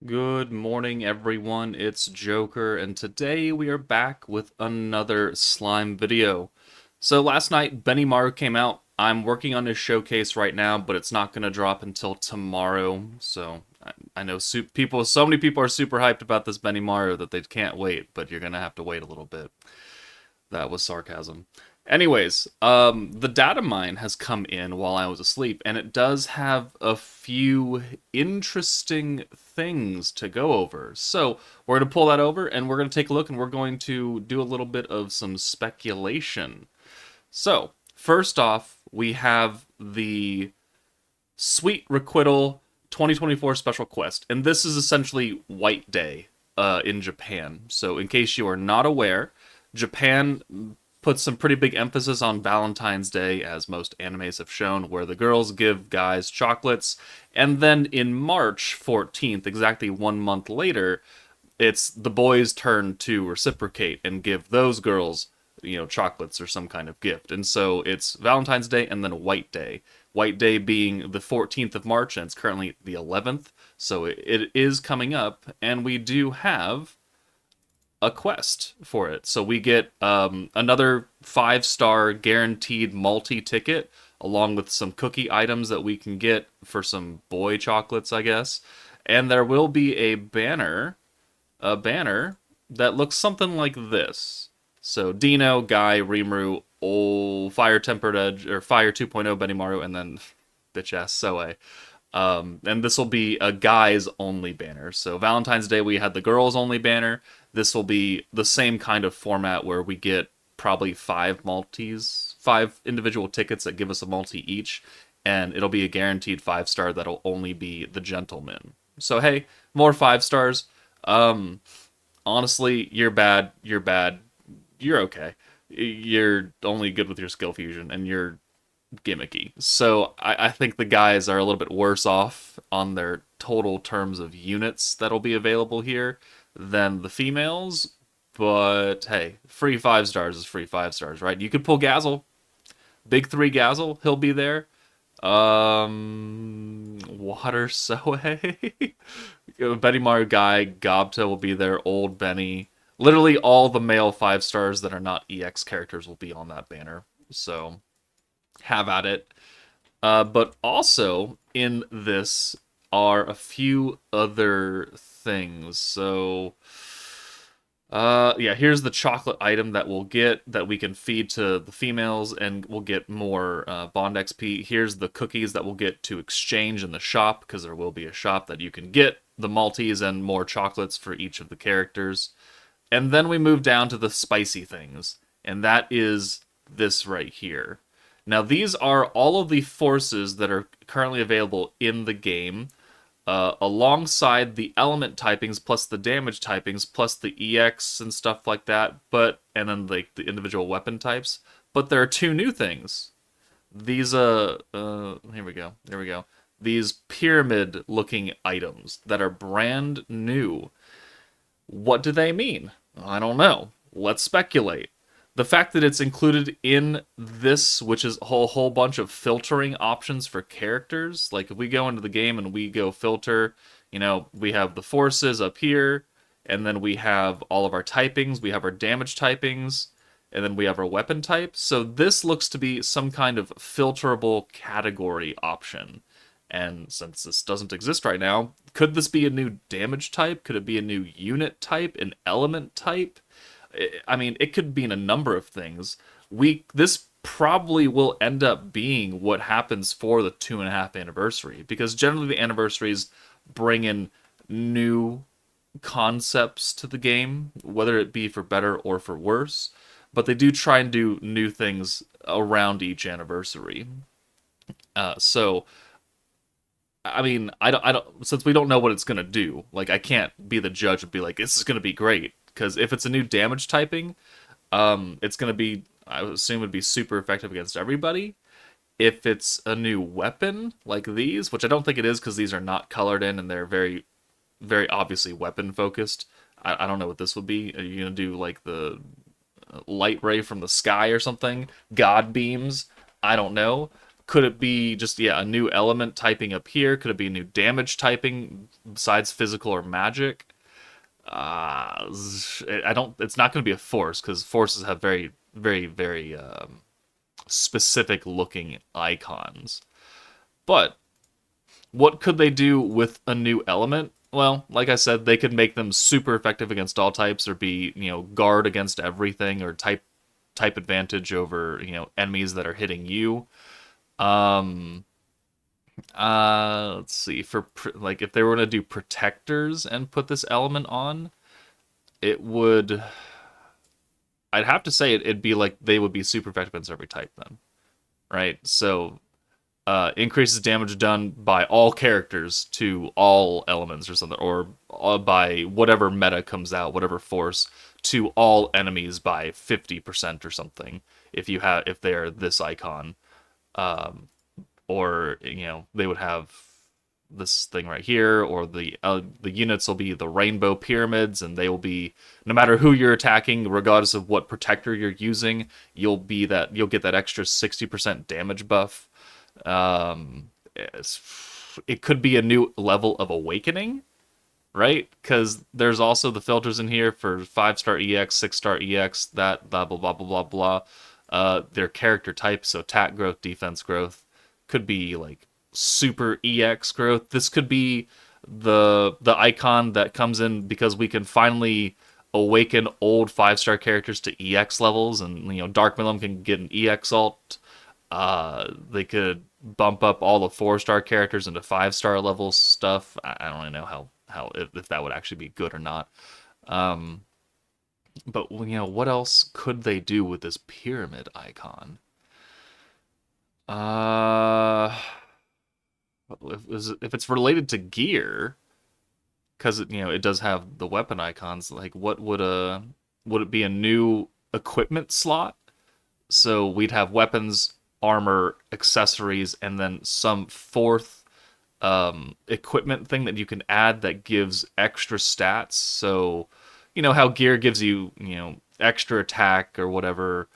Good morning, everyone. It's Joker, and today we are back with another slime video. So last night, Benimaru came out. I'm working on his showcase right now, but it's not going to drop until tomorrow. So I know so many people are super hyped about this Benimaru that they can't wait, but you're going to have to wait a little bit. That was sarcasm. Anyways, the data mine has come in while I was asleep, and it does have a few interesting things to go over. So we're going to pull that over, and we're going to take a look, and we're going to do a little bit of some speculation. So, first off, we have the Sweet Requital 2024 Special Quest, and this is essentially White Day in Japan. So, in case you are not aware, Japan puts some pretty big emphasis on Valentine's Day, as most animes have shown, where the girls give guys chocolates, and then in March 14th, exactly 1 month later, it's the boys' turn to reciprocate and give those girls, chocolates or some kind of gift. And so it's Valentine's Day and then White Day. White Day being the 14th of March, and it's currently the 11th. So it is coming up, and we do have a quest for it. So we get another 5-star guaranteed multi ticket, along with some cookie items that we can get for some boy chocolates, I guess. And there will be a banner that looks something like this. So Dino, Guy, Rimuru, old Fire Tempered Edge, or Fire 2.0 Benimaru, and then bitch ass Soe. And this will be a guys only banner. So Valentine's Day we had the girls only banner. This will be the same kind of format where we get probably 5 individual tickets that give us a multi each, and it'll be a guaranteed 5-star that'll only be the gentleman. So hey, more 5 stars. Um, Honestly, you're bad. You're bad. You're okay. You're only good with your skill fusion, and you're gimmicky. So I think the guys are a little bit worse off on their total terms of units that'll be available here than the females. But hey, free 5 stars is free 5 stars, right? You could pull Gazzle, Big Three Gazzle, he'll be there. Water Sohei, Benny Maru Guy, Gobta will be there. Old Benny, literally all the male 5 stars that are not EX characters will be on that banner. So have at it. But also in this are a few other things. So, yeah, here's the chocolate item that we'll get that we can feed to the females, and we'll get more Bond XP. Here's the cookies that we'll get to exchange in the shop, because there will be a shop that you can get the Maltese and more chocolates for each of the characters. And then we move down to the spicy things, and that is this right here. Now, these are all of the forces that are currently available in the game, alongside the element typings plus the damage typings plus the EX and stuff like that. And then like the individual weapon types. But there are two new things. These here we go. There we go. These pyramid-looking items that are brand new. What do they mean? I don't know. Let's speculate. The fact that it's included in this, which is a whole bunch of filtering options for characters. Like if we go into the game and we go filter, we have the forces up here, and then we have all of our typings, we have our damage typings, and then we have our weapon type. So this looks to be some kind of filterable category option. And since this doesn't exist right now, could this be a new damage type? Could it be a new unit type, an element type? I mean, it could mean a number of things. This probably will end up being what happens for the 2.5 anniversary, because generally the anniversaries bring in new concepts to the game, whether it be for better or for worse. But they do try and do new things around each anniversary. So I mean, I don't, since we don't know what it's gonna do, like I can't be the judge and be like, this is gonna be great. Because if it's a new damage typing, it's gonna be, I would assume, it'd be super effective against everybody. If it's a new weapon like these, which I don't think it is, because these are not colored in and they're very, very obviously weapon focused. I don't know what this would be. Are you gonna do like the light ray from the sky or something? God beams? I don't know. Could it be just, yeah, a new element typing up here? Could it be a new damage typing besides physical or magic? I don't. It's not going to be a force because forces have very, very, very specific looking icons. But what could they do with a new element? Well, like I said, they could make them super effective against all types, or be, guard against everything, or type advantage over, enemies that are hitting you. Um, let's see, like if they were to do protectors and put this element on, it would. I'd have to say it'd be like they would be super effective against every type then, right? So increases damage done by all characters to all elements or something, or by whatever meta comes out, whatever force, to all enemies by 50% or something. If they are this icon, or they would have this thing right here, or the units will be the rainbow pyramids, and they will be, no matter who you're attacking, regardless of what protector you're using, you'll get that extra 60% damage buff. It could be a new level of awakening, right? Because there's also the filters in here for 5-star EX, 6-star EX, that blah blah blah blah blah blah. Their character types, so attack growth, defense growth, could be like super EX growth. This could be the icon that comes in because we can finally awaken old 5-star characters to EX levels, and Dark Milim can get an EX alt. They could bump up all the 4-star characters into 5-star level stuff. I don't really know how if that would actually be good or not. But what else could they do with this pyramid icon? If it's related to gear, because it does have the weapon icons. Like, what would it be a new equipment slot? So we'd have weapons, armor, accessories, and then some fourth equipment thing that you can add that gives extra stats. So how gear gives you extra attack or whatever,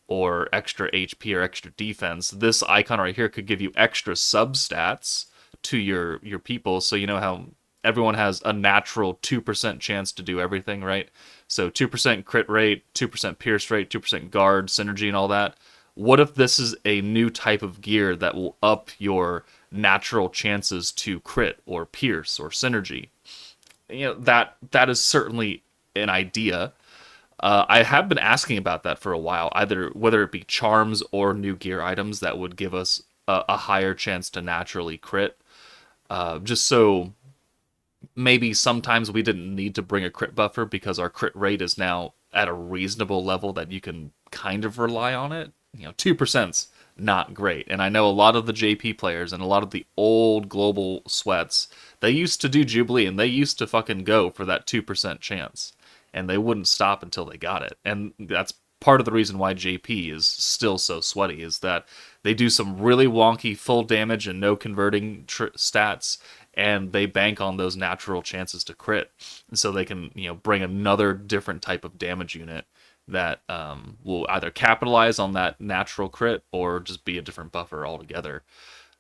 or extra HP or extra defense. This icon right here could give you extra substats to your people. So how everyone has a natural 2% chance to do everything, right? So 2% crit rate, 2% pierce rate, 2% guard, synergy, and all that. What if this is a new type of gear that will up your natural chances to crit or pierce or synergy? That is certainly an idea. I have been asking about that for a while, either whether it be charms or new gear items that would give us a higher chance to naturally crit. Just so maybe sometimes we didn't need to bring a crit buffer because our crit rate is now at a reasonable level that you can kind of rely on it. 2%'s not great. And I know a lot of the JP players and a lot of the old global sweats, they used to do Jubilee and they used to fucking go for that 2% chance. And they wouldn't stop until they got it. And that's part of the reason why JP is still so sweaty, is that they do some really wonky full damage and no converting stats, and they bank on those natural chances to crit. And so they can, bring another different type of damage unit that will either capitalize on that natural crit or just be a different buffer altogether.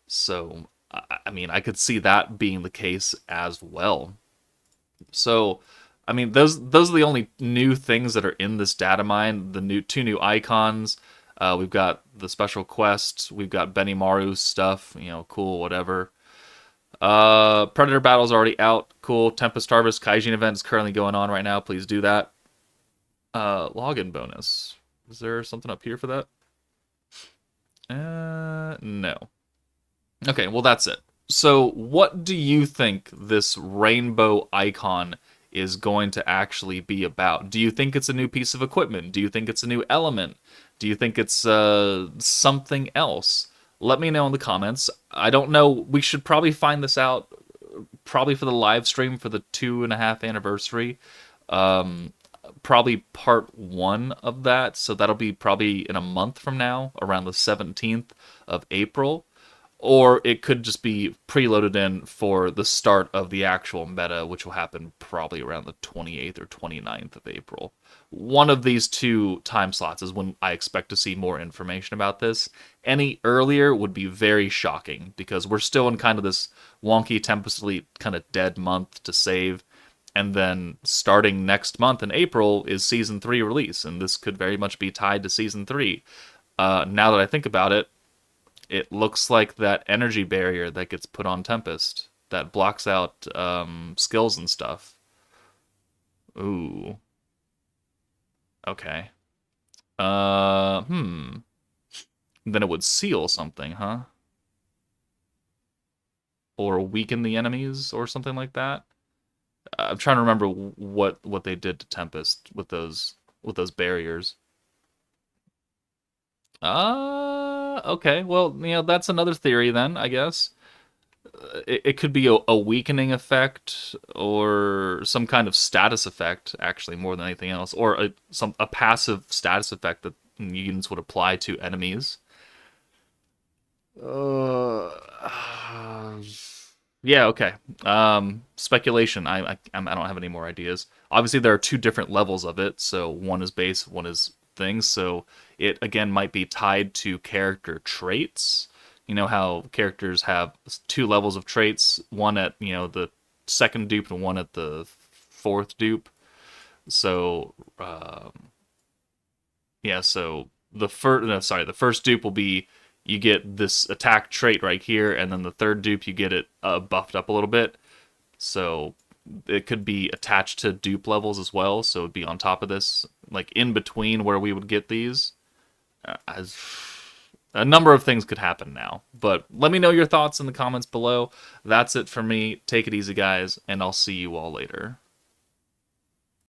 So, I could see that being the case as well. So, those are the only new things that are in this data mine. The two new icons. We've got the special quests. We've got Benimaru stuff. Cool, whatever. Predator Battle's already out. Cool. Tempest Harvest Kaijin event is currently going on right now. Please do that. Login bonus. Is there something up here for that? No. Okay, well that's it. So what do you think this rainbow icon is going to actually be about? Do you think it's a new piece of equipment? Do you think it's a new element? Do you think it's something else? Let me know in the comments. I don't know. We should probably find this out probably for the live stream for the 2.5 anniversary. Probably part 1 of that. So that'll be probably in a month from now, around the 17th of April. or it could just be preloaded in for the start of the actual meta, which will happen probably around the 28th or 29th of April. One of these two time slots is when I expect to see more information about this. Any earlier would be very shocking because we're still in kind of this wonky Tempest Elite kind of dead month to save. And then starting next month in April is Season 3 release, and this could very much be tied to Season 3. Now that I think about it, it looks like that energy barrier that gets put on Tempest that blocks out skills and stuff. Ooh. Okay. Then it would seal something, huh? Or weaken the enemies or something like that. I'm trying to remember what they did to Tempest with those barriers. Okay. Well, that's another theory then, I guess. It could be a weakening effect or some kind of status effect, actually, more than anything else, or a passive status effect that units would apply to enemies. Uh, yeah, okay. Speculation. I don't have any more ideas. Obviously, there are two different levels of it. So one is base, one is things. So it again might be tied to character traits. You know how characters have two levels of traits, one at the second dupe and one at the fourth dupe. So yeah, so the first dupe will be you get this attack trait right here, and then the third dupe you get it buffed up a little bit. So it could be attached to dupe levels as well. So it'd be on top of this, like in between where we would get these. As a number of things could happen now, but let me know your thoughts in the comments below. That's it for me. Take it easy, guys, and I'll see you all later.